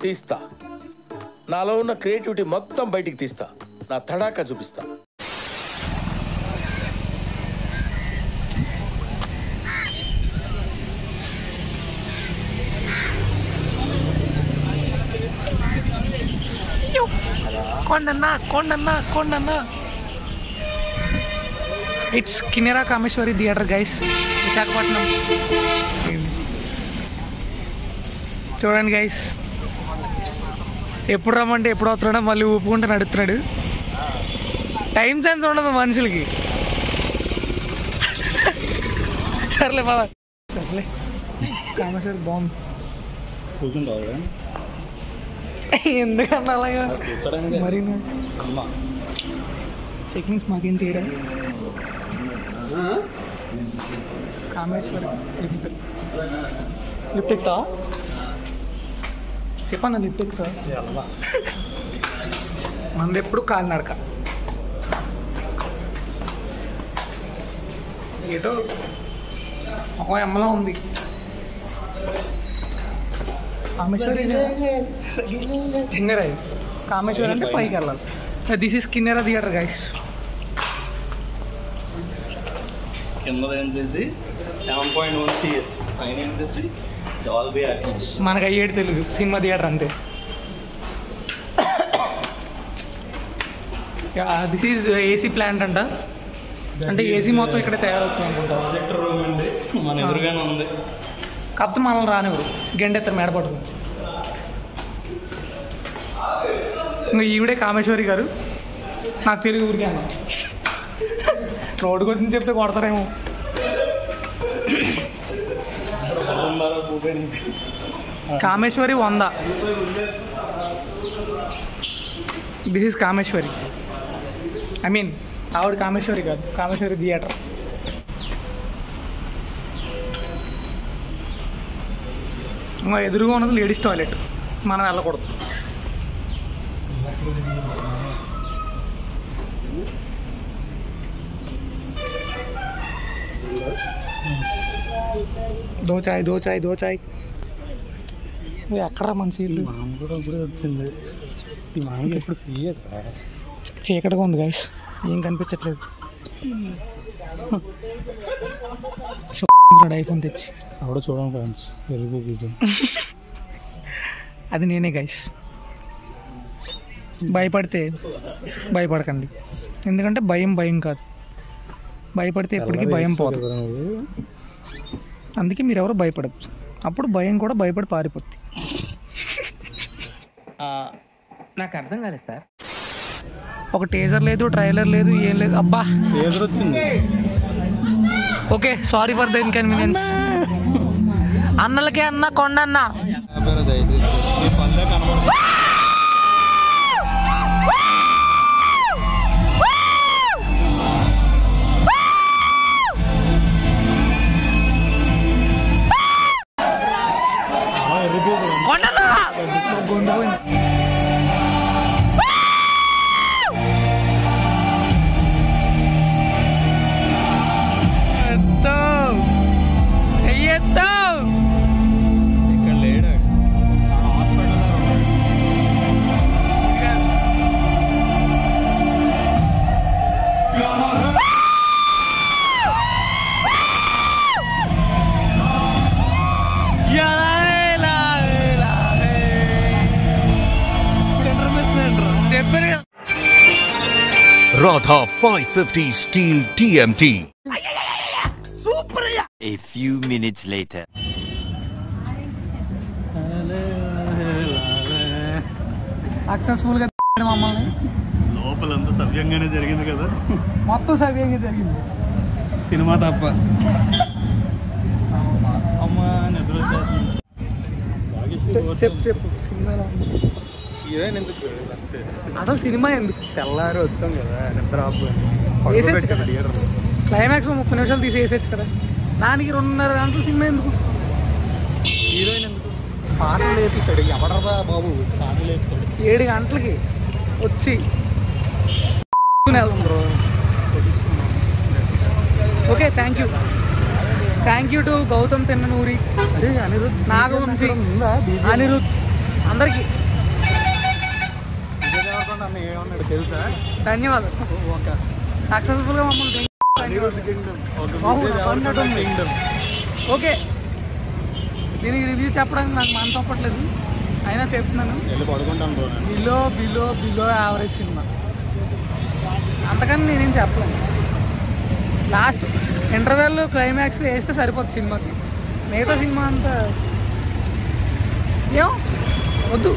తీస్తా. నాలో ఉన్న క్రియేటివిటీ మొత్తం బయటికి తీస్తా. నా తడాకా చూపిస్తా. Kondanna it's Kinnera Kameshwari theatre guys, Visakhapatnam. చూడండి గైస్, ఎప్పుడు రమ్మంటే ఎప్పుడు వస్తున్నాడో మళ్ళీ ఊపుకుంటూ నడుస్తున్నాడు. టైం సెన్స్ ఉండదు మనుషులకి. సర్లే పద. సర్లే కామేశ్వరి బాగుంది. ఎందుకన్నా అలాగా మరి చెకింగ్స్ మాకేం చేయరా? కామేశ్వరి లిఫ్ట్ ఎక్కుతా చెప్పన్నా, లిఫ్ట్ ఎక్కుతా. మనది ఎప్పుడు కాలినడక. ఏటో ఒక అమ్మలా ఉంది కామేశ్వరి. కిన్నెరా కామేశ్వరి అంటే పైకి వెళ్ళాలి. This is Kinnera theatre guys. మనకు అయ్యేది తెలుగు సినిమా థియేటర్ అంతే. దిస్ ఈజ్ ఏసీ ప్లాంట్ అంట. అంటే ఏసీ మొత్తం ఇక్కడ తయారవుతుంది అనుకుంటా. మన ఎదురుగానే ఉంది. కాకపోతే మనల్ని రానివ్వరు, గెండెత్తారు మేడ పట్టుకుని. ఇంకా ఈవిడే కామేశ్వరి గారు. నాకు తెలుగు ఊరికే అన్న రోడ్డుకి వచ్చి చెప్తే కొడతారేమో. Kameshwari 100. This is Kameshwari. I mean ఆవిడ కామేశ్వరి కాదు, కామేశ్వరి థియేటర్. ఎదురుగా ఉన్నది లేడీస్ టాయిలెట్, మనం వెళ్ళకూడదు. దోచాయ్ ఎక్కడ మంచి ఇల్లు కూడా వచ్చింది. ఈ మామూలు ఎప్పుడు ఫ్రీ చీకటిగా ఉంది గైస్, ఏం కనిపించట్లేదు. ఐఫోన్ తెచ్చి అక్కడ చూడండి ఫ్రెండ్స్, వెళ్ళిపోయి అది నేనే గైస్. భయపడితే భయపడకండి, ఎందుకంటే భయం కాదు. భయపడితే ఎప్పటికీ భయం పోదు. అందుకే మీరు ఎవరు భయపడద్దు. అప్పుడు భయం కూడా భయపడి పారిపోద్ది. నాకు అర్థం కాలేదు సార్. ఒక టేజర్ లేదు, ట్రైలర్ లేదు, ఏం లేదు. అబ్బా టేజర్ వచ్చింది. Okay, sorry for the inconvenience. అన్నలకే అన్న Kondanna. Radha 550 Steel TMT. A few minutes later. Successful గా మమ్మల్ని లోపలంతా సవ్యంగానే జరిగింది కదా. మొత్తం సవ్యంగా జరిగింది, సినిమా తప్ప. అమ్మా నిద్ర చెప్పు సినిమా అసలు సినిమా ఎందుకు? తెల్లారి వచ్చాం కదా, నిద్ర వేసేచ్చు కదా. క్లైమాక్స్ 30 నిమిషాలు తీసి వేసేచ్చు కదా. దానికి 2.5 గంటల సినిమా ఎందుకు? హీరోయిన్ ఎందుకు? పాటలు వేపిస్తాడు ఎవడరా బాబు, పాటలు వేపుతాడు. 7 గంటలకి వచ్చి okay. Thank you to Gautam Tinnanuri, Anirudh, Nagavamsi, Anirudh, అందరికీ విజయ్ దేవరకొండ అన్న ఏమన్నాడు తెలుసా? ధన్యవాదాలు. ఒక సక్సెస్ఫుల్గా మమ్మల్ని అనిరుద్ధ్ కింగ్డమ్, ఒక బాబు, విజయ్ నాకు అన్నట్టు దేవరకొండ ఉంది. కింగ్డమ్. ఓకే, దీనికి రివ్యూ చెప్పడానికి నాకు మన తప్పట్లేదు, అయినా చెప్తున్నాను. వెళ్ళి పడుకుంటాం bro. Below below below average సినిమా, అంతకని నేనేం చెప్పలేను. లాస్ట్ ఇంటర్వెల్ క్లైమాక్స్ వేస్తే సరిపోతుంది సినిమాకి, మిగతా సినిమా అంతా ఏం వద్దు.